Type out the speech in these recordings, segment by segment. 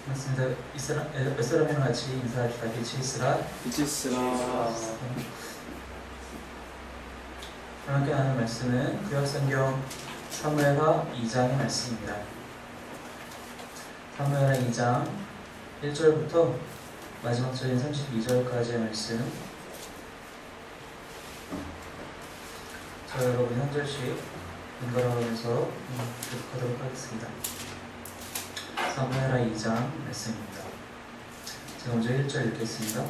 맞습니다. 햇사람이랑 같이 인사합시다. 빛이 있으라. 빛이 있으라. 함께 나눈 말씀은 구약성경 사무엘하 2장의 말씀입니다. 사무엘하 2장 1절부터 마지막 절인 32절까지의 말씀. 저 여러분 한 절씩 번갈아가면서 교독하도록 하겠습니다. 사무엘하 2장 말씀입니다. 제가 먼저 1절 읽겠습니다.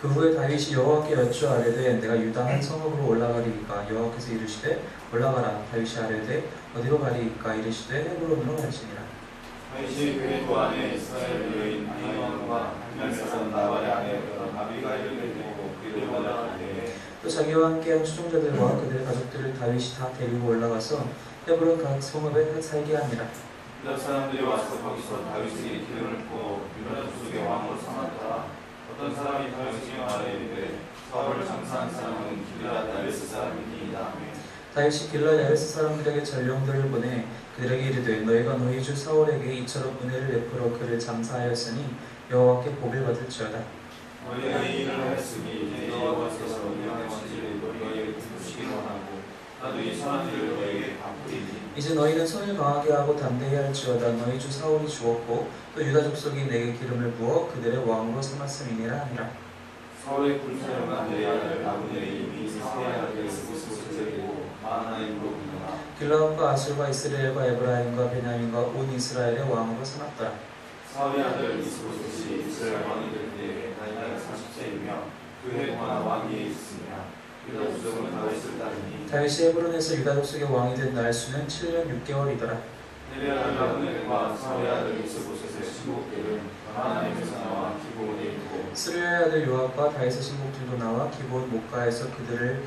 그 후에 다윗이 여호와께 여쭈아뢰되 내가 유다 한 성읍으로 올라가리이까. 여호와께서 이르시되 올라가라. 다윗이 아뢰되 어디로 가리이까. 이르시되 헤브론으로 갈지니라. 다윗이 그의 두 아내 이스라엘 여인 아히노함과 한 사람 나발의 아내였던 아비가일을 데리고 그를 올라가되 또 자기와 함께한 추종자들과 그들의 가족들을 다윗이 다 데리고 올라가서 헤브론 각 성읍에 살게 하니라. 유다 사람들이 와서 거기서 다윗에게 기름을 부어 유다 족속의 왕으로 삼았더라. 어떤 사람이 다윗에게 말하되 사울을 장사한 사람은 길앗 야베스 사람이니이다. 다윗이 길앗 야베스 사람들에게 전령들을 보내 그들에게 이르되 너희가 너희 주 사울에게 이처럼 은혜를 베풀어 그를 장사하였으니 여호와께 복을 받을지어다. 너희가 이 일을 하였으니 이제 여호와께서 너희의 원죄를 너희에게 갚으시기로 하고 나도 이 선한 일을 너희에게 갚으리니 이제 너희는 손을 강하게 하고 담대히 할지어다. 너희 주 사울이 죽었고 또 유다 족속이 내게 기름을 부어 그들의 왕으로 삼았음이니라 하니라. 사울의 불사령한 네 아들 아브넬이 이미 세 아들을 이스보셋에게고 마하나임으로 불러라. 길라앗과 아술과 이스라엘과 에브라임과 베냐민과 온 이스라엘의 왕으로 삼았더라. 사울의 아들 이스보셋이 이스라엘 왕이 될 때에 나이가 40세이며 그해 동안 왕위에 있으며 유다 족속은 다윗을 따르니 다윗이 헤브론에서 유다 족속의 왕이 된 날수는 7년 6개월이더라. 네베 아들 아브넬과 사울의 아들 이스보셋의 신복들은 마하나임에서 나와 기브온에 있고 스루야의 아들 요압과 다윗의 신복들도 나와 기브온 목가에서 그들을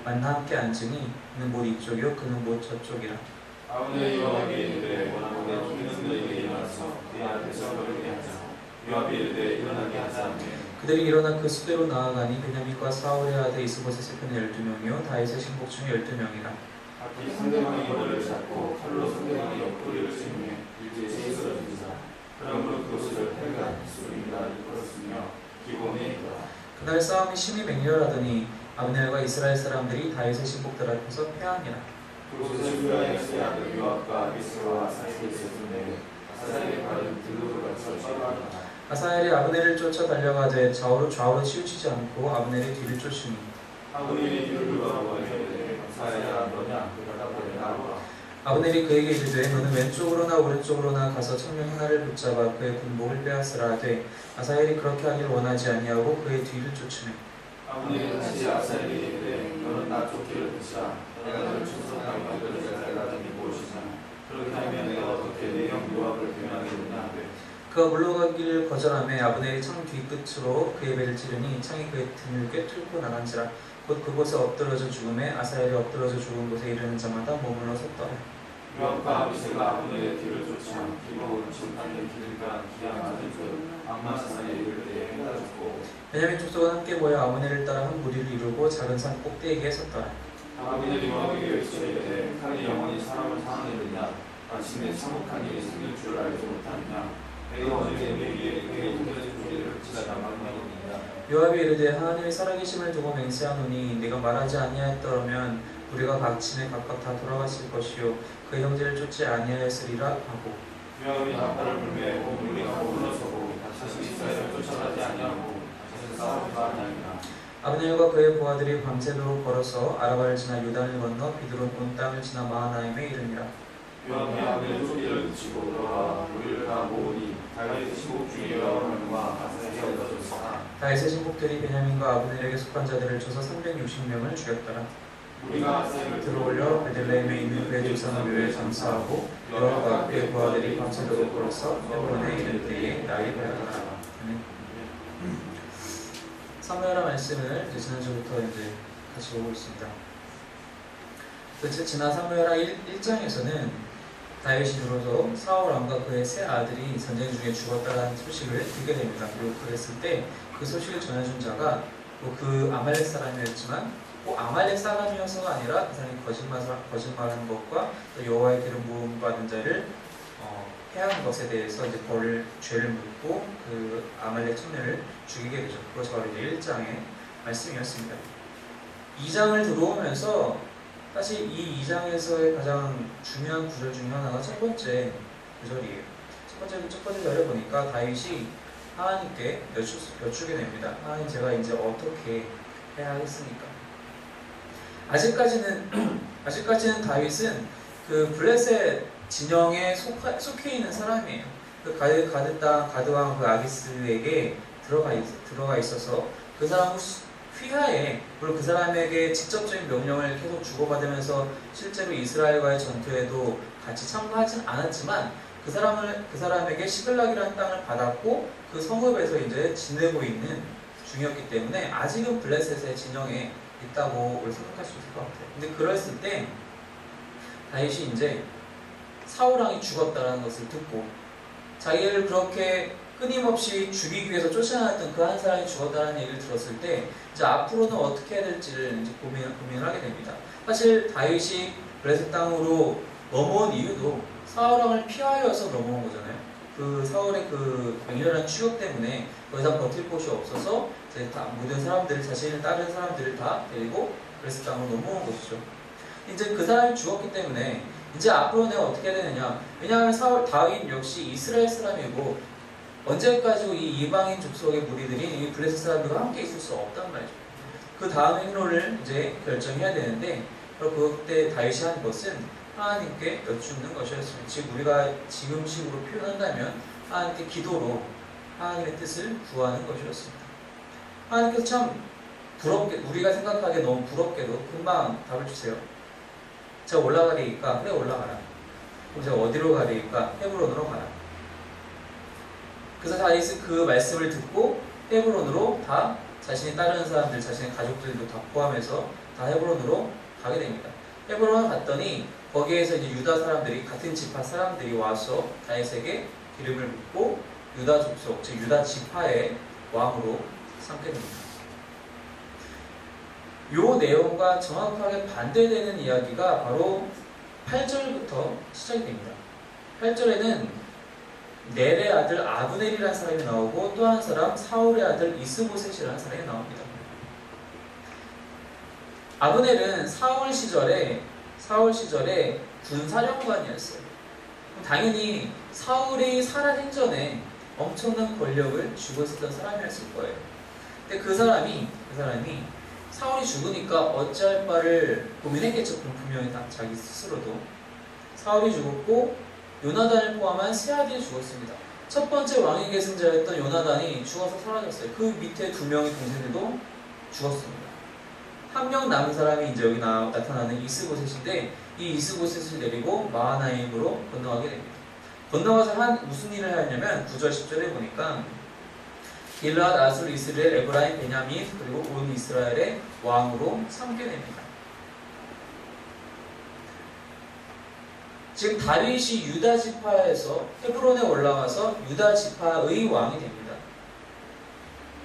만나 함께 앉으니 그는 못 이쪽이요 그는 못 저쪽이라. 아브넬이 요압에게 이르되 원하고 내 죽이는 너에게 일어나서 네 앞에서 걸게 하자. 요압이 이르되 일어나게 하자. 그들이 일어나 그 수대로 나아가니 베냐민과 사울의 아들 이스보셋의 편에 12명이요 다윗의 신복 중에 12명이라. 각기 상대방의 머리를 잡고 칼로 상대방의 옆구리를 찌르며 일제히 쓰러지자. 그러므로 그것을 해가 수림이라 일컬었으며 기본에 있더라. 그날 싸움이 심히 맹렬하더니 아브넬과 이스라엘 사람들이 다윗의 신복들 앞에서 패하니라. 그곳에 유다의 세 아들 요압과 아비스와 아사엘이 있었는데 아사엘의 발은 들로로 갇혀 찌르니라. 아사엘이 아브넬을 쫓아 달려가되 좌우로 치우치지 않고 아브넬의 뒤를 쫓으니 아브넬이 뒤를 돌아보니 이르되 아사엘아 너냐 그가 답하되 아브넬이 그에게 이르되 너는 왼쪽으로나 오른쪽으로나 가서 청명 하나를 붙잡아 그의 군복을 빼앗으라 하되 아사엘이 그렇게 하길 원하지 아니하고 그의 뒤를 쫓으매 아브넬이 다시 아사엘에게 이르되 너는 나 쫓기를 그치라. 내가 너를 충성하게 만들 내가 달라진 게 무엇이냐. 그렇게 하면 내가 어떻게 내 형 요압을 배명하겠느냐 하되 그가 물러가기를 거절하매 아브넬이 창 뒤끝으로 그의 배를 찌르니 창이 그의 등을 꿰뚫고 나간지라. 곧 그곳에 엎드러져 죽음에 아사엘이 엎드러져 죽은 곳에 이르는 자마다 머물러 섰더라. 요압과 아비새가 아브넬의 뒤를 쫓아 기브온 심판의 길과 기양 아들 악마 사사에 이를 때에 행하였고 베냐민 족속은 함께 모여 아브넬을 따라 한 무리를 이루고 작은 산 꼭대기에 섰더라. 아브넬이 요압에게 외치되 칼이 영원히 사람을 상하느냐 마침내 참혹한 일이 생길 줄 알지 못하느냐. 내가 어제 내 위에 그의 통제의 조리를 지가 남았느냐. 요압이 이르되 하나님의 살아계심을 두고 맹세하노니 네가 말하지 아니하였더라면 우리가 각침에 각각 다 돌아갔을 것이요 그 형제를 쫓지 아니하였으리라 하고 요압이 나팔을 불매 온 무리가 물러서고 다시 이스라엘을 쫓아가지 아니하고 다시 싸우지도 아니하니라. 아브넬과 그의 부하들이 밤새도록 걸어서 아라바를 지나 요단을 건너 비드론 온 땅을 지나 마하나임에 이르니라. 요압이 아브넬 소리를 그치고 돌아와 무리를 다 모으니 다윗의 신복 중에 요압과 아사엘이 얻어졌으나 다윗의 신복들이 베냐민과 아브넬에게 속한 자들을 쳐서 360명을 죽였더라. 무리가 아사엘을 들어올려 베들레헴에 있는 그의 조상의 묘에 장사하고 요압과 그의 부하들이 밤새도록 걸어서 헤브론에 이를 때에 날이 밝았더라. 사무엘하 말씀을 지난주부터 같이 보고 있습니다. 지난 사무엘하 1장에서는 다윗이 들어서 사울 왕과 그의 세 아들이 전쟁 중에 죽었다는 소식을 듣게 됩니다. 그리고 그랬을 때 그 소식을 전해준 자가 그 아말렉 사람이었지만 아말렉 사람이어서가 아니라 그 사람이 거짓말한 것과 또 여호와의 기름 부음 받은 자를 해한 것에 대해서 이제 죄를 묻고 그 아말렉 청년을 죽이게 되죠. 그것이 바로 이제 1장의 말씀이었습니다. 2장을 들어오면서 사실 이 2장에서의 가장 중요한 구절 중에 하나가 첫 번째 구절이에요. 첫 번째 절에 보니까 다윗이 하나님께 여쭈게 됩니다. 하나님, 제가 이제 어떻게 해야 하겠습니까? 아직까지는 다윗은 그 블레셋 진영에 속해 있는 사람이에요. 그 가드왕 그 아기스에게 들어가 있어서 그 사람 휘하에, 물론 그 사람에게 직접적인 명령을 계속 주고받으면서 실제로 이스라엘과의 전투에도 같이 참가하진 않았지만 그 사람에게 시글락이라는 땅을 받았고 그 성읍에서 이제 지내고 있는 중이었기 때문에 아직은 블레셋의 진영에 있다고 생각할 수 있을 것 같아요. 근데 그랬을 때 다윗이 이제 사울 왕이 죽었다는 것을 듣고 자기를 그렇게 끊임없이 죽이기 위해서 쫓아다녔던 그 한 사람이 죽었다는 얘기를 들었을 때 이제 앞으로는 어떻게 해야 될지를 이제 고민을 하게 됩니다. 사실 다윗이 블레셋 땅으로 넘어온 이유도 사울 왕을 피하여서 넘어온 거잖아요. 그 사울의 그 맹렬한 추격 때문에 더 이상 버틸 곳이 없어서 이제 다 모든 사람들을, 자신을 따르는 사람들을 다 데리고 블레셋 땅으로 넘어온 것이죠. 이제 그 사람이 죽었기 때문에 이제 앞으로 내가 어떻게 해야 되느냐. 왜냐하면 다윗 역시 이스라엘 사람이고 언제까지 이 이방인 족속의 무리들이 이 블레셋 사람들과 함께 있을 수 없단 말이죠. 그 다음의 행로를 이제 결정해야 되는데, 그때 다윗이 한 것은 하나님께 여쭙는 것이었습니다. 즉 우리가 지금식으로 표현한다면 하나님께 기도로 하나님의 뜻을 구하는 것이었습니다. 하나님께서 참 부럽게, 우리가 생각하기에 너무 부럽게도 금방 답을 주세요. 제가 올라가리니까 그래 올라가라. 그럼 제가 어디로 가리니까 헤브론으로 가라. 그래서 다윗은 그 말씀을 듣고 헤브론으로 다 자신이 따르는 사람들, 자신의 가족들도 다 포함해서 다 헤브론으로 가게 됩니다. 헤브론을 갔더니 거기에서 이제 유다 사람들이, 같은 지파 사람들이 와서 다윗에게 기름을 붓고 유다 족속, 즉 유다 지파의 왕으로 삼게 됩니다. 이 내용과 정확하게 반대되는 이야기가 바로 8절부터 시작이 됩니다. 8절에는 넬의 아들 아브넬이라는 사람이 나오고 또 한 사람 사울의 아들 이스보셋이라는 사람이 나옵니다. 아브넬은 사울 시절에 군사령관이었어요. 당연히 사울이 살아생전에 엄청난 권력을 쥐고 있었던 사람이었을 거예요. 근데 그 사람이 사울이 죽으니까 어찌할 바를 고민했겠죠. 분명히 자기 스스로도. 사울이 죽었고 요나단을 포함한 세 아들이 죽었습니다. 첫 번째 왕위 계승자였던 요나단이 죽어서 사라졌어요. 그 밑에 두 명의 동생들도 죽었습니다. 한 명 남은 사람이 이제 여기 나타나는 이스보셋인데, 이 이스보셋을 내리고 마하나임으로 건너가게 됩니다. 건너가서 무슨 일을 하냐면 9절 10절에 보니까 길르앗, 아술, 이스라엘, 에브라임, 베냐민 그리고 온 이스라엘의 왕으로 삼게 됩니다. 지금 다윗이 유다 지파에서 헤브론에 올라가서 유다 지파의 왕이 됩니다.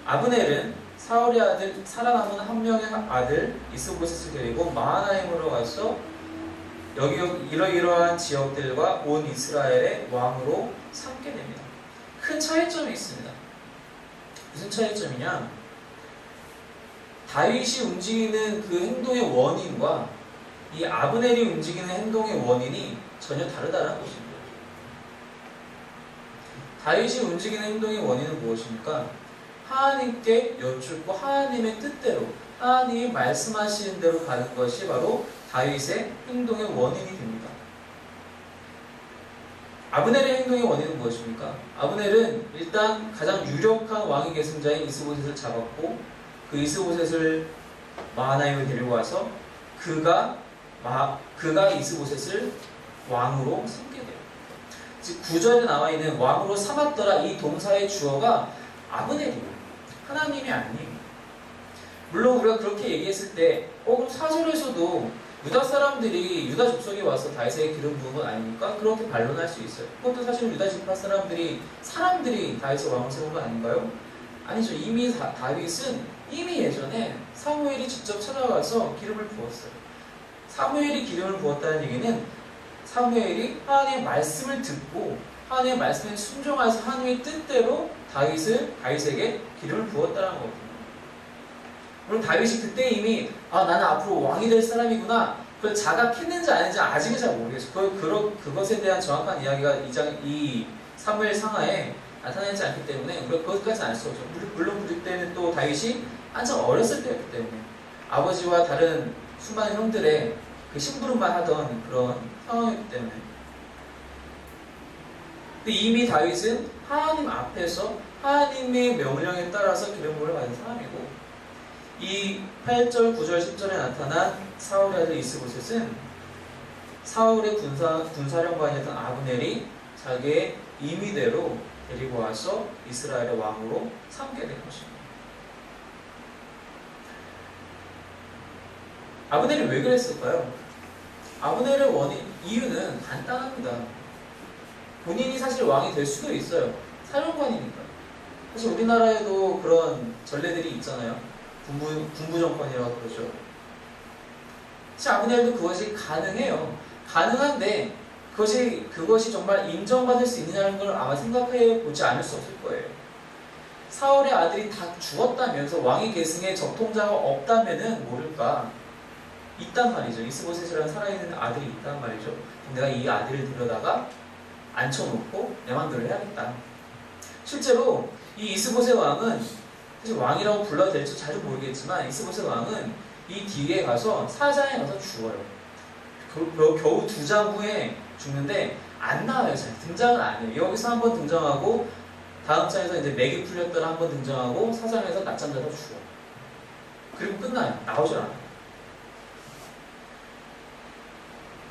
아브넬은 사울의 아들, 살아남은 한 명의 아들 이스보셋을 데리고 마하나임으로 가서 여기 이러이러한 지역들과 온 이스라엘의 왕으로 삼게 됩니다. 큰 차이점이 있습니다. 무슨 차이점이냐? 다윗이 움직이는 그 행동의 원인과 이 아브넬이 움직이는 행동의 원인이 전혀 다르다는 것입니다. 다윗이 움직이는 행동의 원인은 무엇입니까? 하나님께 여쭙고 하나님의 뜻대로, 하나님이 말씀하시는 대로 가는 것이 바로 다윗의 행동의 원인이 됩니다. 아브넬의 행동의 원인은 무엇입니까? 아브넬은 일단 가장 유력한 왕위 계승자인 이스보셋을 잡았고, 그 이스보셋을 마하나임을 데리고 와서 그가 이스보셋을 왕으로 삼게 돼요. 즉 9절에 나와 있는 왕으로 삼았더라, 이 동사의 주어가 아브넬이에요. 하나님이 아니에요. 물론 우리가 그렇게 얘기했을 때 그럼 4절에서도 유다 사람들이 유다 족속에 와서 다윗에게 기름 부은 건 아닙니까? 그렇게 반론할 수 있어요. 그것도 사실 유다 지파 사람들이 다윗을 왕으로 세운 건 아닌가요? 아니죠. 이미 다윗은 이미 예전에 사무엘이 직접 찾아가서 기름을 부었어요. 사무엘이 기름을 부었다는 얘기는 사무엘이 하나님의 말씀을 듣고 하나님의 말씀에 순종해서 하나님의 뜻대로 다윗에게 기름을 부었다는 거거든요. 물론 다윗이 그때 이미 나는 앞으로 왕이 될 사람이구나 그걸 자각했는지 아닌지 아직은 잘 모르겠어요. 그것에 대한 정확한 이야기가 이 사무엘 상하에 나타나지 않기 때문에 우리가 그것까지는 알 수 없죠. 물론 그때는 또 다윗이 한참 어렸을 때였기 때문에 아버지와 다른 수많은 형들의 그 심부름만 하던 그런 상황이기 때문에. 근데 이미 다윗은 하나님 앞에서 하나님의 명령에 따라서 기름부음을 받은 사람이고, 이 8절, 9절, 10절에 나타난 사울의 아들 이스보셋은 사울의 군사령관이었던 아브넬이 자기의 임의대로 데리고 와서 이스라엘의 왕으로 삼게 된 것입니다. 아브넬이 왜 그랬을까요? 아브넬의 이유는 간단합니다. 본인이 사실 왕이 될 수도 있어요. 사령관이니까. 사실 우리나라에도 그런 전례들이 있잖아요. 군부 정권이라고 그러죠. 사실 아브넬도 그것이 가능해요. 가능한데 그것이 정말 인정받을 수 있느냐는 걸 아마 생각해 보지 않을 수 없을 거예요. 사울의 아들이 다 죽었다면서 왕위 계승에 적통자가 없다면은 모를까. 있단 말이죠. 이스보셋이라는 살아있는 아들이 있단 말이죠. 내가 이 아들을 데려다가 앉혀놓고 내 마음대로 해야겠다. 실제로 이 이스보셋 왕은 사실 왕이라고 불러도 될지 잘 모르겠지만 이스보셋 왕은 이 뒤에 가서 사장에 가서 죽어요. 겨우 2장 후에 죽는데 안 나와요. 잘 등장을 안 해요. 여기서 한번 등장하고 다음 장에서 이제 맥이 풀렸더라 한번 등장하고 4장에서 낮잠 자서 죽어. 그리고 끝나요. 나오질 않아요.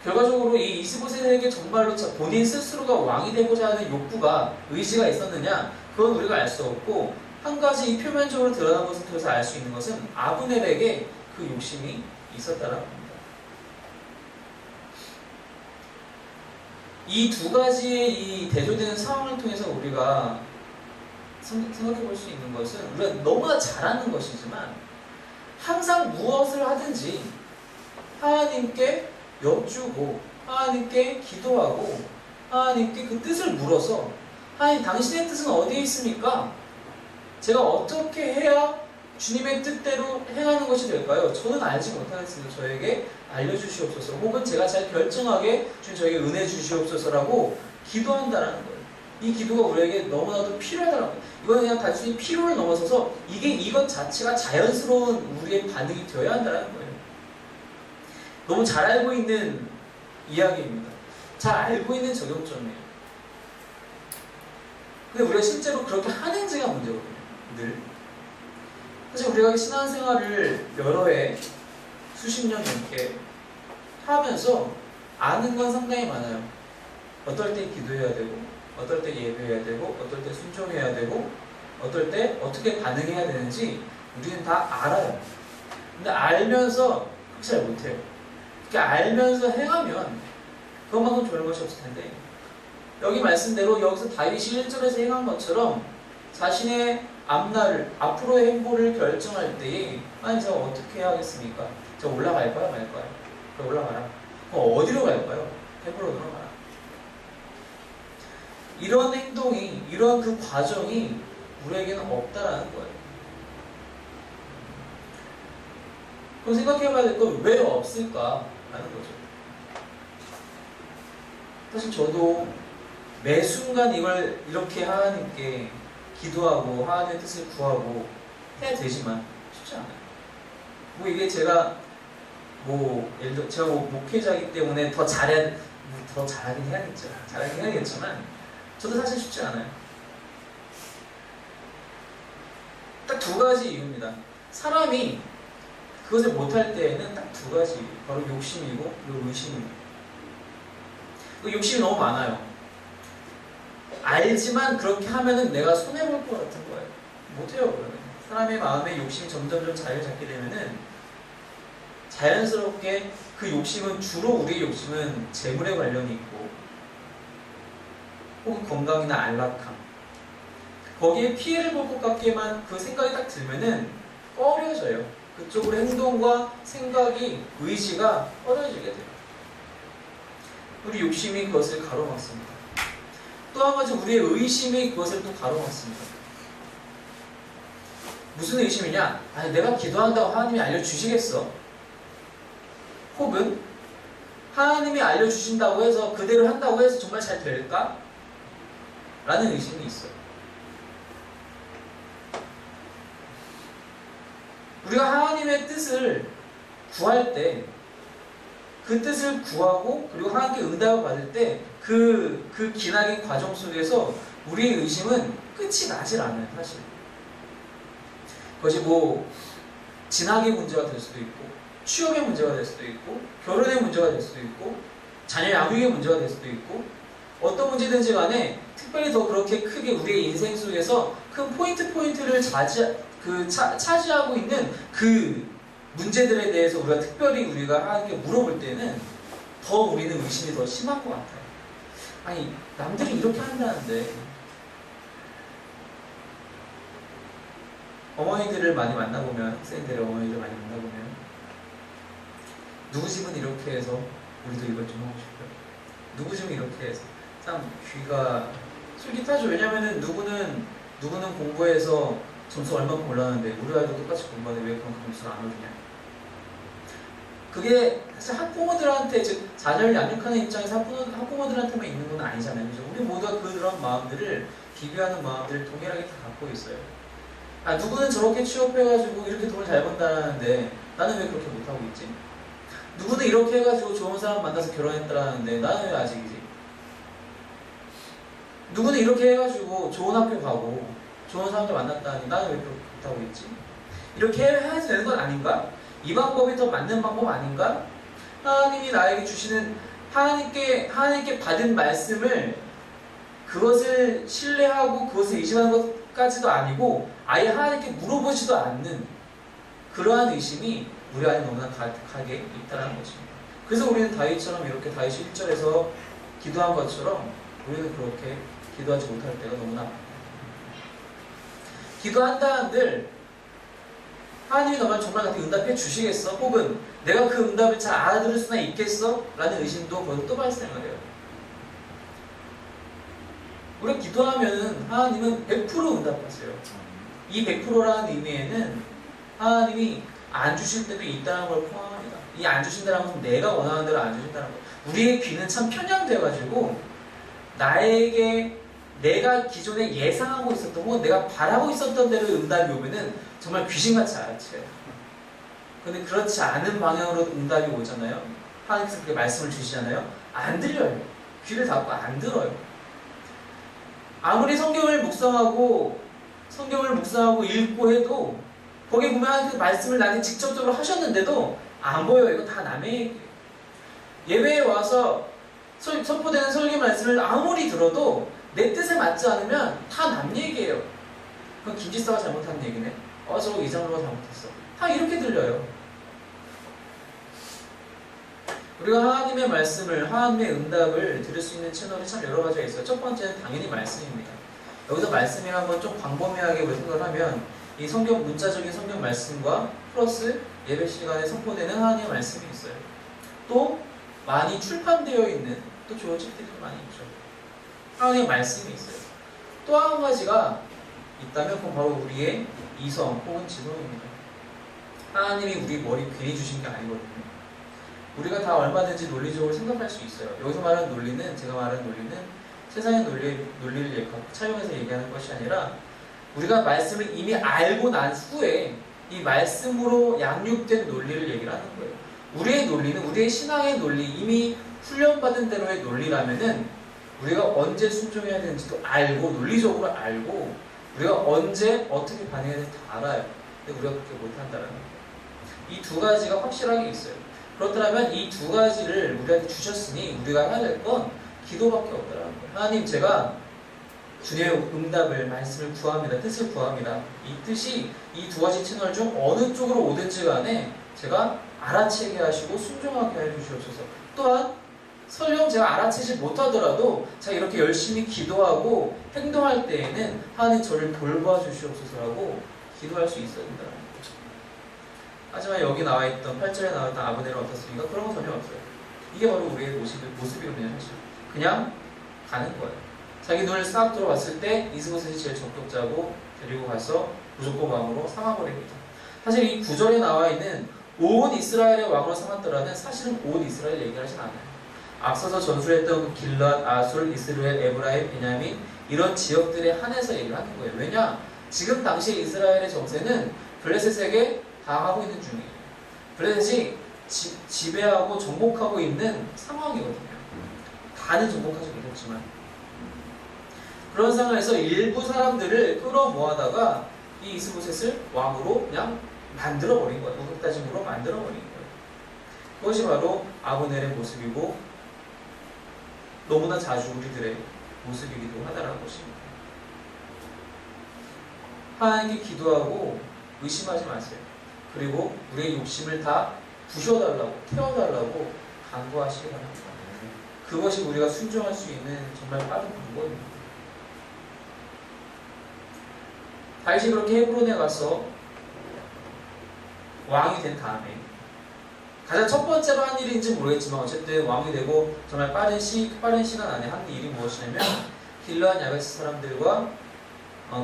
결과적으로 이 이스보셋에게 정말로 본인 스스로가 왕이 되고자 하는 욕구가, 의지가 있었느냐, 그건 우리가 알 수 없고, 한 가지 표면적으로 드러난 것을 통해서 알 수 있는 것은 아브넬에게 그 욕심이 있었다는 겁니다. 이 두 가지의 이 대조되는 상황을 통해서 우리가 생각해 볼 수 있는 것은, 우리가 너무나 잘 아는 것이지만 항상 무엇을 하든지 하나님께 여쭈고 하나님께 기도하고 하나님께 그 뜻을 물어서, 하나님 당신의 뜻은 어디에 있습니까? 제가 어떻게 해야 주님의 뜻대로 행하는 것이 될까요? 저는 알지 못하겠습니다. 저에게 알려주시옵소서. 혹은 제가 잘 결정하게 주님 저에게 은혜 주시옵소서라고 기도한다는 거예요. 이 기도가 우리에게 너무나도 필요하다는 거예요. 이건 그냥 단순히 필요를 넘어서서 이것 자체가 자연스러운 우리의 반응이 되어야 한다는 거예요. 너무 잘 알고 있는 이야기입니다. 잘 알고 있는 적용점이에요. 근데 우리가 실제로 그렇게 하는지가 문제거든요. 늘. 사실 우리가 신앙생활을 여러 해, 수십 년 넘게 하면서 아는 건 상당히 많아요. 어떨 때 기도해야 되고, 어떨 때 예배해야 되고, 어떨 때 순종해야 되고, 어떨 때 어떻게 반응해야 되는지 우리는 다 알아요. 근데 알면서 그렇게 잘 못해요. 그렇게 알면서 행하면 그것만큼 좋은 것이 없을 텐데, 여기 말씀대로 여기서 다윗이 1절에서 행한 것처럼 자신의 앞으로의 행보를 결정할 때에 제가 어떻게 해야겠습니까? 제가 올라갈까요? 말까요? 그럼 올라가라. 그럼 어디로 갈까요? 헤브론으로 가라. 이런 행동이, 이런 그 과정이 우리에게는 없다라는 거예요. 그럼 생각해봐야 될 건 왜 없을까라는 거죠. 사실 저도 매 순간 이걸 이렇게 하나님께 기도하고 하나님의 뜻을 구하고 해야 되지만 쉽지 않아요. 뭐 이게 제가 예를 들어 제가 목회자이기 때문에 더 잘하긴 해야겠죠. 잘하긴 해야겠지만 저도 사실 쉽지 않아요. 딱 2가지 이유입니다. 사람이 그것을 못할 때에는 딱 2가지, 바로 욕심이고 그리고 의심입니다. 그 욕심이 너무 많아요. 알지만 그렇게 하면은 내가 손해볼 것 같은 거예요. 못해요, 그러면. 사람의 마음에 욕심이 점점점 자리를 잡게 되면은 자연스럽게 그 욕심은, 주로 우리의 욕심은 재물에 관련이 있고, 혹은 건강이나 안락함, 거기에 피해를 볼 것 같게만 그 생각이 딱 들면은 꺼려져요. 그쪽으로 행동과 생각이, 의지가 꺼려지게 돼요. 우리 욕심이 그것을 가로막습니다. 또 한 가지 우리의 의심이 그것을 또 가로막습니다. 무슨 의심이냐? 아니 내가 기도한다고 하나님이 알려주시겠어? 혹은 하나님이 알려주신다고 해서 그대로 한다고 해서 정말 잘 될까? 라는 의심이 있어요. 우리가 하나님의 뜻을 구할 때 그 뜻을 구하고 그리고 하나님께 응답을 받을 때 그 기나긴 과정 속에서 우리의 의심은 끝이 나질 않아요. 사실 그것이 뭐 진학의 문제가 될 수도 있고 취업의 문제가 될 수도 있고 결혼의 문제가 될 수도 있고 자녀 양육의 문제가 될 수도 있고 어떤 문제든지 간에 특별히 더 그렇게 크게 우리의 인생 속에서 큰 포인트를 차지하고 있는 그 문제들에 대해서 우리가 하나님께 물어볼 때는 더 우리는 의심이 더 심한 것 같아요. 아니 남들이 이렇게 한다는데 어머니들을 많이 만나보면 학생들의 어머니를 많이 만나보면 누구 집은 이렇게 해서 우리도 이걸 좀 하고 싶어요. 누구 집은 이렇게 해서 참 귀가 솔깃하죠. 왜냐면은 누구는 공부해서 점수 얼마큼 올라가는데 우리 아이도 똑같이 공부하는데 왜 그런 점수가 안 오르냐. 그게 사실 학부모들한테 즉 자녀를 양육하는 입장에서 학부모들한테만 있는 건 아니잖아요. 그죠? 우리 모두가 그런 마음들을 비교하는 마음들을 동일하게 다 갖고 있어요. 아 누구는 저렇게 취업해가지고 이렇게 돈을 잘 번다는데 나는 왜 그렇게 못하고 있지? 누구는 이렇게 해가지고 좋은 사람 만나서 결혼했다라는데 나는 왜 아직이지? 누구는 이렇게 해가지고 좋은 학교 가고 좋은 사람들 만났다니 나는 왜 그렇게 못하고 있지? 이렇게 해야 되는 건 아닌가? 이 방법이 더 맞는 방법 아닌가? 하나님이 나에게 주시는 하나님께 받은 말씀을 그것을 신뢰하고 그것을 의심하는 것까지도 아니고 아예 하나님께 물어보지도 않는 그러한 의심이 우리 안에 너무나 가득하게 있다는 것입니다. 그래서 우리는 다윗처럼 이렇게 다윗이 1절에서 기도한 것처럼 우리는 그렇게 기도하지 못할 때가 너무나 많아요. 기도한다 한들 하나님이 너만 정말 나한테 응답해 주시겠어? 혹은 내가 그 응답을 잘 알아들을 수나 있겠어? 라는 의심도 거기서 또 발생을 해요. 우리가 기도하면 하나님은 100% 응답하세요. 이 100%라는 의미에는 하나님이 안 주실 때도 있다는 걸 포함합니다. 이 안 주신다는 것은 내가 원하는 대로 안 주신다는 거예요. 우리의 귀는 참 편향돼가지고 내가 기존에 예상하고 있었던 혹은 내가 바라고 있었던 대로 응답이 오면은 정말 귀신같이 알아채요. 근데 그렇지 않은 방향으로 응답이 오잖아요. 하나님께서 그렇게 말씀을 주시잖아요. 안 들려요. 귀를 닫고 안 들어요. 아무리 성경을 묵상하고 읽고 해도 거기에 보면 하나님께서 말씀을 나한테 직접적으로 하셨는데도 안 보여요. 이거 다 남의 얘기예요. 예배에 와서 선포되는 설교 말씀을 아무리 들어도 내 뜻에 맞지 않으면 다 남 얘기예요. 그건 김지사가 잘못한 얘기네. 저거 이장로가 잘못했어. 다 이렇게 들려요. 우리가 하나님의 말씀을, 하나님의 응답을 들을 수 있는 채널이 참 여러 가지가 있어요. 첫 번째는 당연히 말씀입니다. 여기서 말씀이란 건 좀 광범위하게 우리 생각을 하면 이 문자적인 성경 말씀과 플러스 예배 시간에 선포되는 하나님의 말씀이 있어요. 또 많이 출판되어 있는 또 좋은 책들이 많이 있죠. 하나님의 말씀이 있어요. 또 한 가지가 있다면 그건 바로 우리의 이성 혹은 지성입니다. 하나님이 우리 머리 괜히 주신 게 아니거든요. 우리가 다 얼마든지 논리적으로 생각할 수 있어요. 여기서 말하는 논리는, 제가 말하는 논리는 세상의 논리를 차용해서 얘기하는 것이 아니라 우리가 말씀을 이미 알고 난 후에 이 말씀으로 양육된 논리를 얘기를 하는 거예요. 우리의 논리는, 우리의 신앙의 논리, 이미 훈련받은 대로의 논리라면은 우리가 언제 순종해야 되는지도 알고, 논리적으로 알고, 우리가 언제 어떻게 반응해야 되는지 다 알아요. 근데 우리가 그렇게 못한다는 거예요. 이 두 가지가 확실하게 있어요. 그렇다면 이 두 가지를 우리한테 주셨으니 우리가 해야 될 건 기도밖에 없다라는 거예요. 하나님, 제가 주님의 응답을, 말씀을 구합니다. 뜻을 구합니다. 이 뜻이 이 두 가지 채널 중 어느 쪽으로 오든지 간에 제가 알아채게 하시고 순종하게 해주시옵소서. 또한 설령 제가 알아채지 못하더라도 제가 이렇게 열심히 기도하고 행동할 때에는 하나님 저를 돌봐 주시옵소서라고 기도할 수 있어야 된다. 하지만 여기 나와있던 8절에 나왔던 아브넬은 어떻습니까? 그런 건 전혀 없어요. 이게 바로 우리의 모습이거든요. 사실 그냥 가는 거예요. 자기 눈을 싹 들어봤을 때 이스보셋이 제일 적격자고 데리고 가서 무조건 왕으로 삼아버립니다. 사실 이 구절에 나와 있는 온 이스라엘의 왕으로 삼았더라는 사실은 온 이스라엘 얘기하진 않아요. 앞서서 전술했던 그 길랏, 아술, 이스라엘, 에브라임, 베냐민 이런 지역들에 한해서 얘기를 하는 거예요. 왜냐? 지금 당시 이스라엘의 정세는 블레셋에게 당하고 있는 중이에요. 블레셋이 지배하고 정복하고 있는 상황이거든요. 다는 정복하지 못했지만 그런 상황에서 일부 사람들을 끌어모아다가 이 이스보셋을 왕으로 그냥 만들어버린 거예요. 우뚝따짐으로 만들어버린 거예요. 그것이 바로 아브넬의 모습이고 너무나 자주 우리들의 모습이기도 하다라는 것입니다. 하나님께 기도하고 의심하지 마세요. 그리고 우리의 욕심을 다 부셔달라고, 태워달라고 간구하시기 바랍니다. 그것이 우리가 순종할 수 있는 정말 빠른 방법입니다. 다윗이 그렇게 헤브론에 가서 왕이 된 다음에 가장 첫 번째로 한 일인지 모르겠지만 어쨌든 왕이 되고 정말 빠른 시간 안에 한 일이 무엇이냐면 길르앗 야베스 사람들과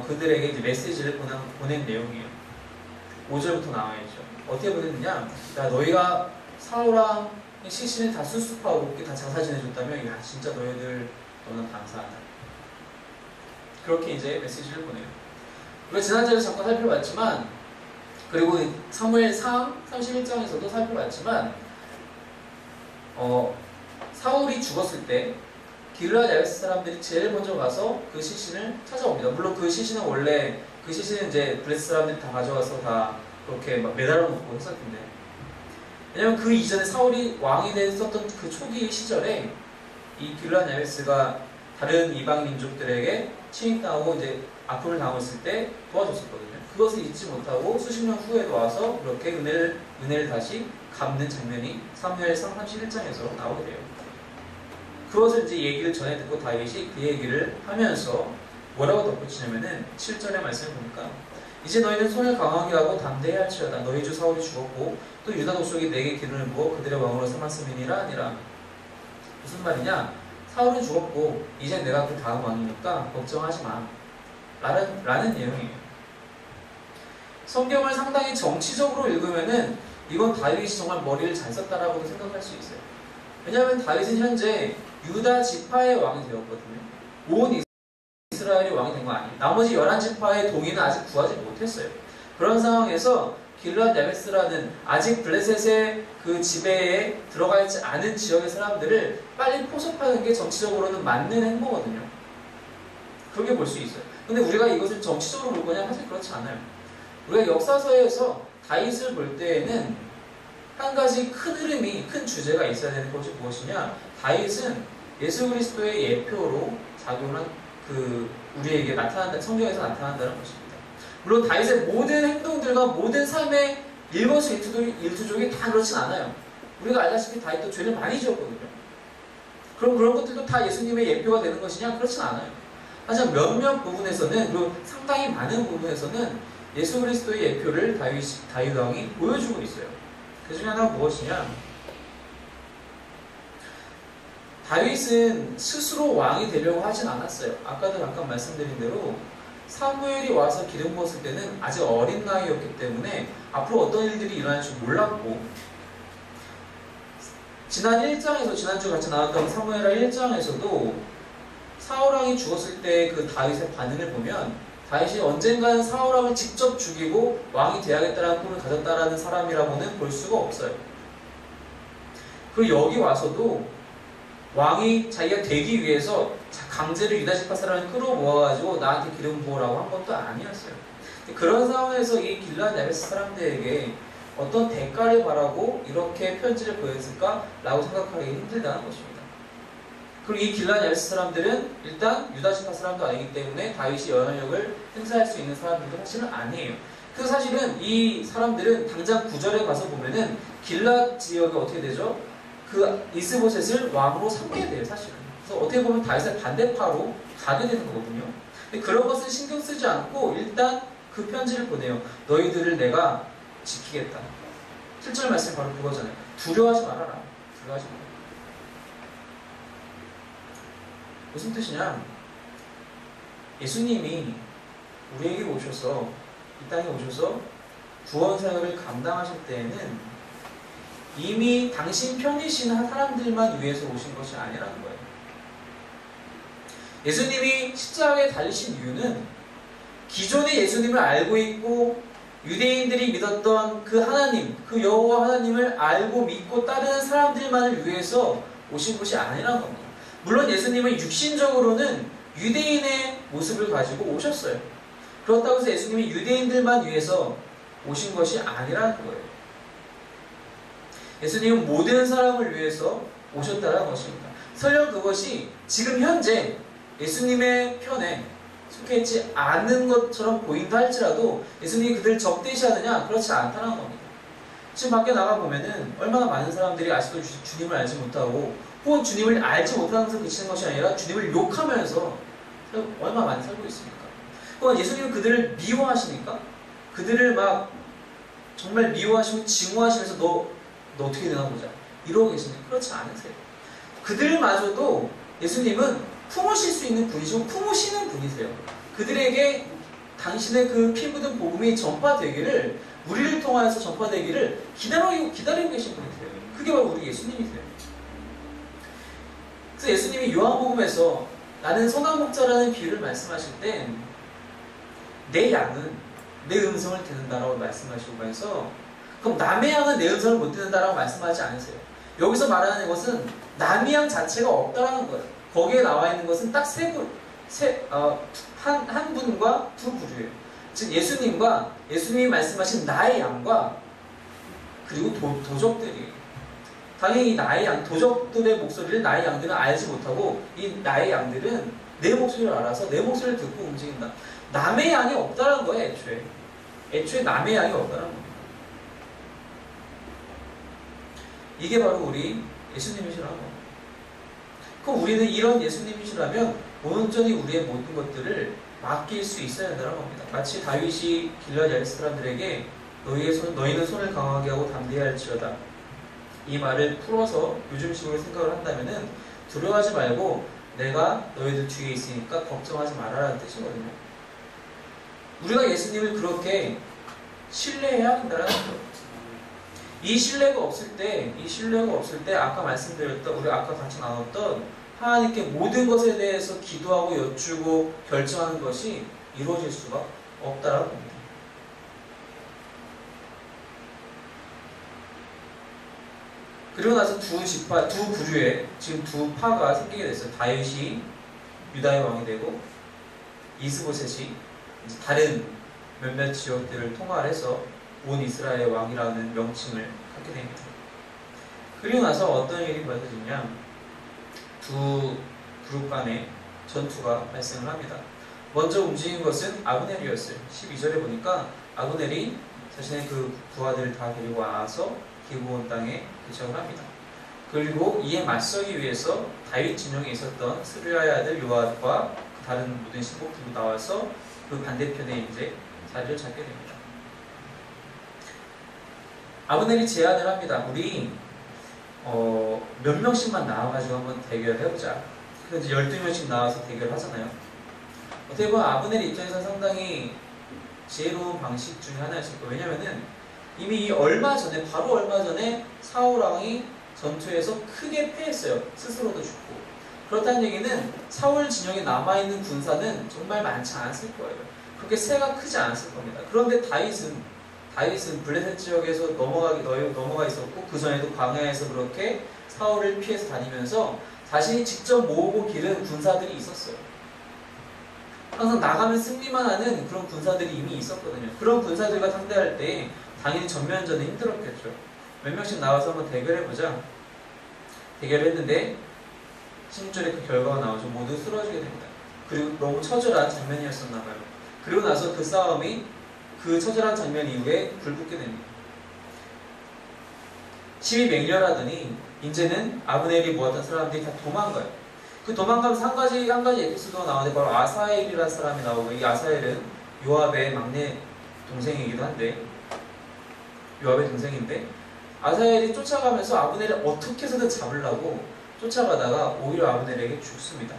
그들에게 이제 메시지를 보낸 내용이에요. 5절부터 나와 있죠. 어떻게 보냈느냐? 야, 너희가 사울왕의 시신을 다 수습하고 다 장사 지내줬다면 야 진짜 너희들 너무나 감사하다. 그렇게 이제 메시지를 보내요. 우리가 지난주에 잠깐 살펴봤지만 그리고 사무엘상 31장에서도 살펴봤지만 사울이 죽었을 때 길르앗 야베스 사람들이 제일 먼저 가서 그 시신을 찾아옵니다. 물론 그 시신은 원래 그 시신은 이제 블레셋 사람들이 다 가져와서 다 그렇게 막 매달아 놓고 했을 텐데 왜냐면 그 이전에 사울이 왕이 됐었던 그 초기 시절에 이 길르앗 야베스가 다른 이방 민족들에게 침입당하고 이제 아픔을 당하고 있을 때 도와줬었거든요. 그것을 잊지 못하고 수십 년 후에도 와서 그렇게 은혜를 다시 갚는 장면이 사무엘상 31장에서 나오게 돼요. 그것을 이제 얘기를 전해 듣고 다윗이 그 얘기를 하면서 뭐라고 덧붙이냐면은 7절의 말씀을 보니까 이제 너희는 손을 강하게 하고 담대히 할지어다. 너희 주 사울이 죽었고 또 유다 족속이 내게 기름을 부어 그들의 왕으로 삼았음이니라 아니라. 무슨 말이냐? 사울은 죽었고 이제 내가 그 다음 왕이니까 걱정하지 마 라는 내용이에요. 성경을 상당히 정치적으로 읽으면은 이건 다윗이 정말 머리를 잘 썼다라고도 생각할 수 있어요. 왜냐하면 다윗은 현재 유다 지파의 왕이 되었거든요. 온 이스라엘이 왕이 된 거 아니에요. 나머지 11지파의 동의는 아직 구하지 못했어요. 그런 상황에서 길르앗 야베스라는 아직 블레셋의 그 지배에 들어가 있지 않은 지역의 사람들을 빨리 포섭하는 게 정치적으로는 맞는 행보거든요. 그렇게 볼 수 있어요. 근데 우리가 이것을 정치적으로 볼 거냐? 사실 그렇지 않아요. 우리가 역사서에서 다윗을 볼 때에는 한 가지 큰 흐름이, 큰 주제가 있어야 되는 것이 무엇이냐? 다윗은 예수 그리스도의 예표로 작용한 우리에게 성경에서 나타난다는 것입니다. 물론 다윗의 모든 행동들과 모든 삶의 일거수일투족이 다 그렇진 않아요. 우리가 알다시피 다윗도 죄를 많이 지었거든요. 그럼 그런 것들도 다 예수님의 예표가 되는 것이냐? 그렇진 않아요. 하지만 몇몇 부분에서는, 그리고 상당히 많은 부분에서는 예수 그리스도의 예표를 다윗 왕이 보여주고 있어요. 그 중에 하나가 무엇이냐? 다윗은 스스로 왕이 되려고 하진 않았어요. 아까도 잠깐 말씀드린 대로 사무엘이 와서 기름 부었을 때는 아직 어린 나이였기 때문에 앞으로 어떤 일들이 일어날 줄 몰랐고, 지난주 같이 나왔던 사무엘하 1장에서도 사울왕이 죽었을 때 그 다윗의 반응을 보면 다윗이 언젠가는 사울왕을 직접 죽이고 왕이 되야겠다라는 꿈을 가졌다라는 사람이라고는 볼 수가 없어요. 그리고 여기 와서도 왕이 자기가 되기 위해서 강제로 유다지파 사람을 끌어모아가지고 나한테 기름 부으라고 한 것도 아니었어요. 그런 상황에서 이 길르앗 야베스 사람들에게 어떤 대가를 바라고 이렇게 편지를 보냈을까라고 생각하기 힘들다는 것입니다. 그리고 이 길르앗 야베스 사람들은 일단 유다지파 사람도 아니기 때문에 다윗이 영향력을 행사할 수 있는 사람들도 사실은 아니에요. 그래서 사실은 이 사람들은 당장 9절에 가서 보면은 길르앗 지역이 어떻게 되죠? 그 이스보셋을 왕으로 삼게 돼요, 사실은. 그래서 어떻게 보면 다윗의 반대파로 가게 되는 거거든요. 근데 그런 것은 신경 쓰지 않고 일단 그 편지를 보내요. 너희들을 내가 지키겠다. 7절 말씀이 바로 그거잖아요. 두려워하지 말아라. 두려워하지 말아라. 무슨 뜻이냐? 예수님이 우리에게 오셔서 이 땅에 오셔서 구원 사역을 감당하실 때에는 이미 당신 편이신 사람들만 위해서 오신 것이 아니라는 거예요. 예수님이 십자가에 달리신 이유는 기존의 예수님을 알고 있고 유대인들이 믿었던 그 하나님, 그 여호와 하나님을 알고 믿고 따르는 사람들만을 위해서 오신 것이 아니라는 겁니다. 물론 예수님은 육신적으로는 유대인의 모습을 가지고 오셨어요. 그렇다고 해서 예수님이 유대인들만 위해서 오신 것이 아니라는 거예요. 예수님은 모든 사람을 위해서 오셨다는 것입니다. 설령 그것이 지금 현재 예수님의 편에 속해 있지 않은 것처럼 보인다 할지라도 예수님이 그들을 적대시하느냐? 그렇지 않다는 겁니다. 지금 밖에 나가보면은 얼마나 많은 사람들이 아직도 주님을 알지 못하고 혹은 주님을 알지 못하면서 그치는 것이 아니라 주님을 욕하면서 얼마나 많이 살고 있습니까? 혹은 예수님은 그들을 미워하시니까 그들을 막 정말 미워하시고 증오하시면서 너 어떻게 되나 보자 이러고 계십니까? 그렇지 않으세요. 그들마저도 예수님은 품으실 수 있는 분이시고 품으시는 분이세요. 그들에게 당신의 그 피 묻은 복음이 전파되기를 우리를 통하여서 전파되기를 기다리고 계신 분이세요. 그게 바로 우리 예수님이세요. 그래서 예수님이 요한복음에서 나는 선한 목자라는 비유를 말씀하실 때 내 양은 내 음성을 듣는다라고 말씀하시면서 그럼 남의 양은 내 음성을 못 듣는다라고 말씀하지 않으세요. 여기서 말하는 것은 남의 양 자체가 없다라는 거예요. 거기에 나와 있는 것은 딱 한 분과 두 부류예요. 즉 예수님과 예수님이 말씀하신 나의 양과 그리고 도적들이에요. 당연히 나의 양, 도적들의 목소리를 나의 양들은 알지 못하고 이 나의 양들은 내 목소리를 알아서 내 목소리를 듣고 움직인다. 남의 양이 없다는 거예요. 애초에 남의 양이 없다는 겁니다. 이게 바로 우리 예수님이시라는 겁니다. 그럼 우리는 이런 예수님이시라면 온전히 우리의 모든 것들을 맡길 수 있어야 된다는 겁니다. 마치 다윗이 길앗 야베스 사람들에게 너희는 손을 강하게 하고 담대할지어다. 이 말을 풀어서 요즘식으로 생각을 한다면은 두려워하지 말고 내가 너희들 뒤에 있으니까 걱정하지 말아라는 뜻이거든요. 우리가 예수님을 그렇게 신뢰해야 한다는 거예요. 이 신뢰가 없을 때 아까 말씀드렸던 우리 아까 같이 나눴던 하나님께 모든 것에 대해서 기도하고 여쭈고 결정하는 것이 이루어질 수가 없다라는 겁니다. 그리고 나서 두 부류의 지금 두 파가 생기게 됐어요. 다윗이 유다의 왕이 되고 이스보셋이 다른 몇몇 지역들을 통할해서 온 이스라엘의 왕이라는 명칭을 갖게 됩니다. 그리고 나서 어떤 일이 벌어지냐, 두 그룹 간의 전투가 발생을 합니다. 먼저 움직인 것은 아브넬이었어요. 12절에 보니까 아브넬이 자신의 그 부하들을 다 데리고 와서 기브온 땅에 개척을 합니다. 그리고 이에 맞서기 위해서 다윗 진영에 있었던 스루야의 아들 요압과 다른 모든 신복들도 나와서 그 반대편에 이제 자리를 잡게 됩니다. 아브넬이 제안을 합니다. 우리 몇 명씩만 나와가지고 한번 대결을 해보자. 그래서 12명씩 나와서 대결을 하잖아요. 어떻게 보면 아브넬 입장에서 상당히 지혜로운 방식 중에 하나였을 거예요. 왜냐면은 이미 바로 얼마 전에 사울 왕이 전투에서 크게 패했어요. 스스로도 죽고. 그렇다는 얘기는 사울 진영에 남아있는 군사는 정말 많지 않았을 거예요. 그렇게 세가 크지 않았을 겁니다. 그런데 다윗은 블레셋 지역에서 넘어가 있었고 그 전에도 광야에서 그렇게 사울을 피해서 다니면서 자신이 직접 모으고 기른 군사들이 있었어요. 항상 나가면 승리만 하는 그런 군사들이 이미 있었거든요. 그런 군사들과 상대할 때 당연히 전면전은 힘들었겠죠. 몇 명씩 나와서 한번 대결해보자. 대결을 했는데 16절에 그 결과가 나오죠. 모두 쓰러지게 됩니다. 그리고 너무 처절한 장면이었었나봐요. 그리고 나서 그 싸움이 그 처절한 장면 이후에 불붙게 됩니다. 심히 맹렬하더니 이제는 아브넬이 모았던 사람들이 다 도망가요. 그 도망가면서 한 가지 에피소드가 나오는데 바로 아사엘이라는 사람이 나오고, 이 아사엘은 요압의 막내 동생이기도 한데, 요압의 동생인데 아사엘이 쫓아가면서 아브넬을 어떻게 해서든 잡으려고 쫓아가다가 오히려 아브넬에게 죽습니다.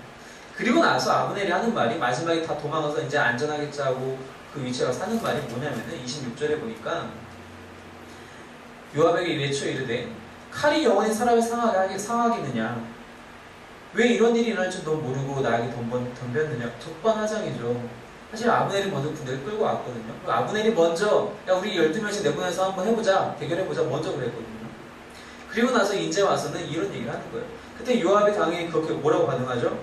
그리고 나서 아브넬이 하는 말이 마지막에 다 도망가서 이제 안전하게 짜고 그 위치에 가서 하는 말이 뭐냐면은 26절에 보니까 요압에게 외쳐 이르되 칼이 영원히 사람을 상하겠느냐 왜 이런 일이 일어날 줄 너 모르고 나에게 덤볐느냐. 적반하장이죠. 사실 아브넬이 먼저 군대를 끌고 왔거든요. 아브넬이 먼저 야 우리 12명씩 내보내서 한번 해보자 대결해보자 먼저 그랬거든요. 그리고 나서 이제 와서는 이런 얘기를 하는 거예요. 그때 요압이 당연히 그렇게 뭐라고 반응하죠?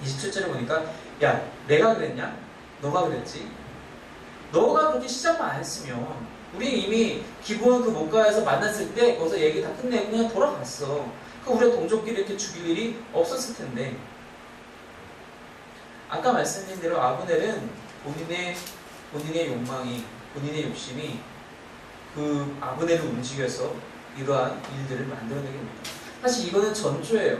27절에 보니까 야 내가 그랬냐? 너가 그랬지? 너가 그렇게 시작만 안 했으면 우리 이미 기본 그 문과에서 만났을 때 거기서 얘기 다 끝내고 그냥 돌아갔어. 그 우리가 동족끼리 이렇게 죽일 일이 없었을 텐데. 아까 말씀드린 대로 아브넬은 본인의 욕망이, 본인의 욕심이 그 아브넬을 움직여서 이러한 일들을 만들어내게 됩니다. 사실 이거는 전조예요.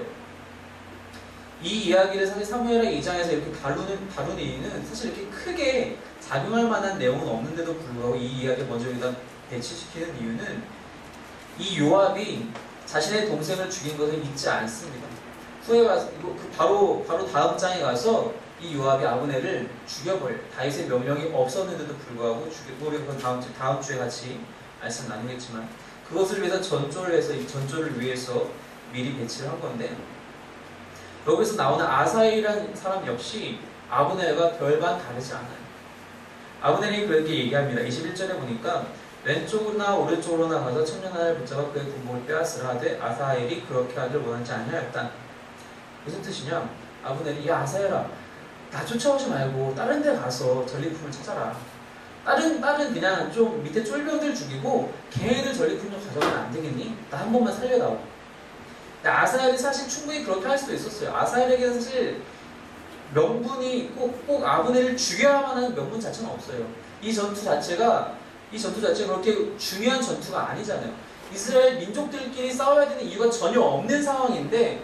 이 이야기를 사실 사무엘하 2장에서 이렇게 다룬 이유는 사실 이렇게 크게 작용할 만한 내용은 없는데도 불구하고 이 이야기를 먼저 여기다 배치시키는 이유는 이 요압이 자신의 동생을 죽인 것을 잊지 않습니다. 후에 가서 바로 다음 장에 가서 이 요압이 아브넬을 죽여버려요. 다윗의 명령이 없었는데도 불구하고 우리 그건 다음 주에 같이 말씀 나누겠지만 그것을 위해서 이 전조를 위해서 미리 배치를 한 건데 여기서 나오는 아사엘이라는 사람 역시 아브넬과 별반 다르지 않아요. 아브넬이 그렇게 얘기합니다. 21절에 보니까 왼쪽으로나 오른쪽으로나 가서 청년 하나를 붙잡아 그의 군복을 빼앗으라 하되 아사엘이 그렇게 하기를 원하지 아니하였다. 무슨 뜻이냐? 아브넬이 야 아사엘아 나 쫓아오지 말고 다른 데 가서 전리품을 찾아라. 다른 그냥 좀 밑에 쫄병들 죽이고 걔네들 전리품 좀 가져가면 안 되겠니? 나 한 번만 살려다오. 아사엘이 사실 충분히 그렇게 할 수도 있었어요. 아사엘에게는 사실 명분이 꼭 아브넬을 죽여야만 하는 명분 자체는 없어요. 이 전투 자체가 그렇게 중요한 전투가 아니잖아요. 이스라엘 민족들끼리 싸워야 되는 이유가 전혀 없는 상황인데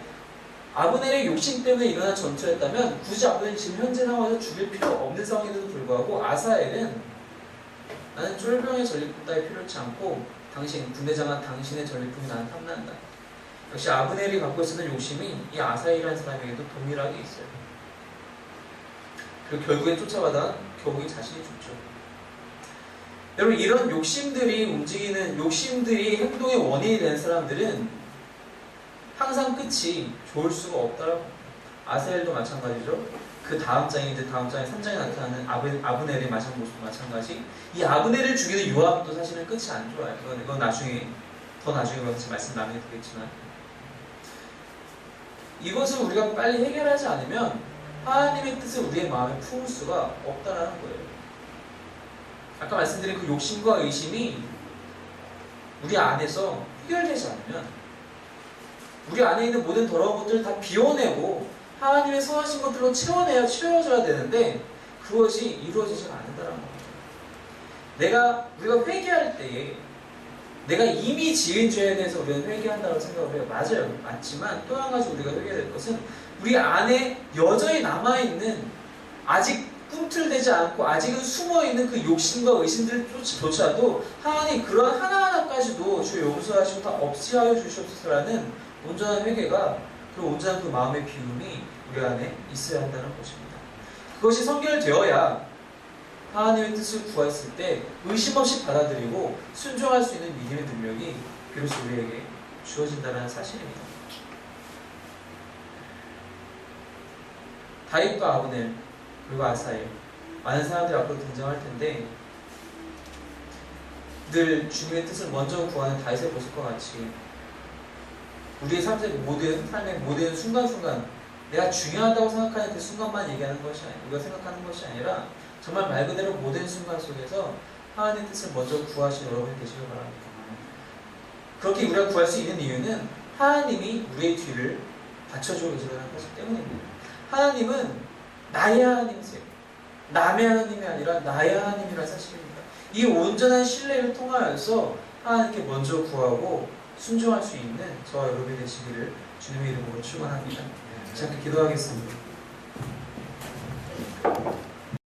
아브넬의 욕심 때문에 일어난 전투였다면 굳이 아브넬이 지금 현재 상황에서 죽일 필요 없는 상황인데도 불구하고 아사엘은 나는 쫄병의 전리품 따위 필요치 않고 군대장한 당신의 전리품이 나는 탐난다. 역시 아브넬이 갖고 있었던 욕심이 이 아사엘이라는 사람에게도 동일하게 있어요. 그리고 결국엔 쫓아가다 겨우 자신이 죽죠. 여러분 이런 욕심들이 행동의 원인이 되는 사람들은 항상 끝이 좋을 수가 없다라고. 아사엘도 마찬가지죠. 그 다음 장에 3장에 나타나는 아브넬의 모습도 마찬가지. 이 아브넬을 죽이는 요압도 사실은 끝이 안 좋아요. 이건 나중에 같이 말씀 나누게 되겠지만 이것을 우리가 빨리 해결하지 않으면 하나님의 뜻을 우리의 마음에 품을 수가 없다라는 거예요. 아까 말씀드린 그 욕심과 의심이 우리 안에서 해결되지 않으면 우리 안에 있는 모든 더러운 것들을 다 비워내고 하나님의 선하신 것들로 채워져야 되는데 그것이 이루어지지 않는다는 겁니다. 우리가 회개할 때에 내가 이미 지은 죄에 대해서 우리는 회개한다고 생각을 해요. 맞아요. 맞지만 또 한 가지 우리가 회개해야 될 것은 우리 안에 여전히 남아있는 아직 꿈틀대지 않고 아직은 숨어있는 그 욕심과 의심들조차도 하나님 그런 하나하나까지도 주 용서하시고 다 없이 하여 주시옵소서라는 온전한 회개가 그리고 온전한 그 마음의 비움이 우리 안에 있어야 한다는 것입니다. 그것이 성결되어야 하나님의 뜻을 구했을 때 의심 없이 받아들이고 순종할 수 있는 믿음의 능력이 비로소 우리에게 주어진다는 사실입니다. 다윗과 아브넬 그리고 아사엘 많은 사람들이 앞으로 등장할 텐데 늘 주님의 뜻을 먼저 구하는 다윗의 모습과 같이 우리의 삶의 모든 순간순간 내가 중요하다고 생각하는 그 순간만 얘기하는 것이 아니라 우리가 생각하는 것이 아니라 정말 말 그대로 모든 순간 속에서 하나님의 뜻을 먼저 구하신 여러분이 되시길 바랍니다. 그렇게 우리가 구할 수 있는 이유는 하나님이 우리의 뒤를 받쳐주고 계시다는 것이기 때문입니다. 하나님은 나의 하나님이세요. 남의 하나님이 아니라 나의 하나님이라는 사실입니다. 이 온전한 신뢰를 통하여서 하나님께 먼저 구하고 순종할 수 있는 저와 여러분이 되시기를 주님의 이름으로 축원합니다. 잠깐 기도하겠습니다.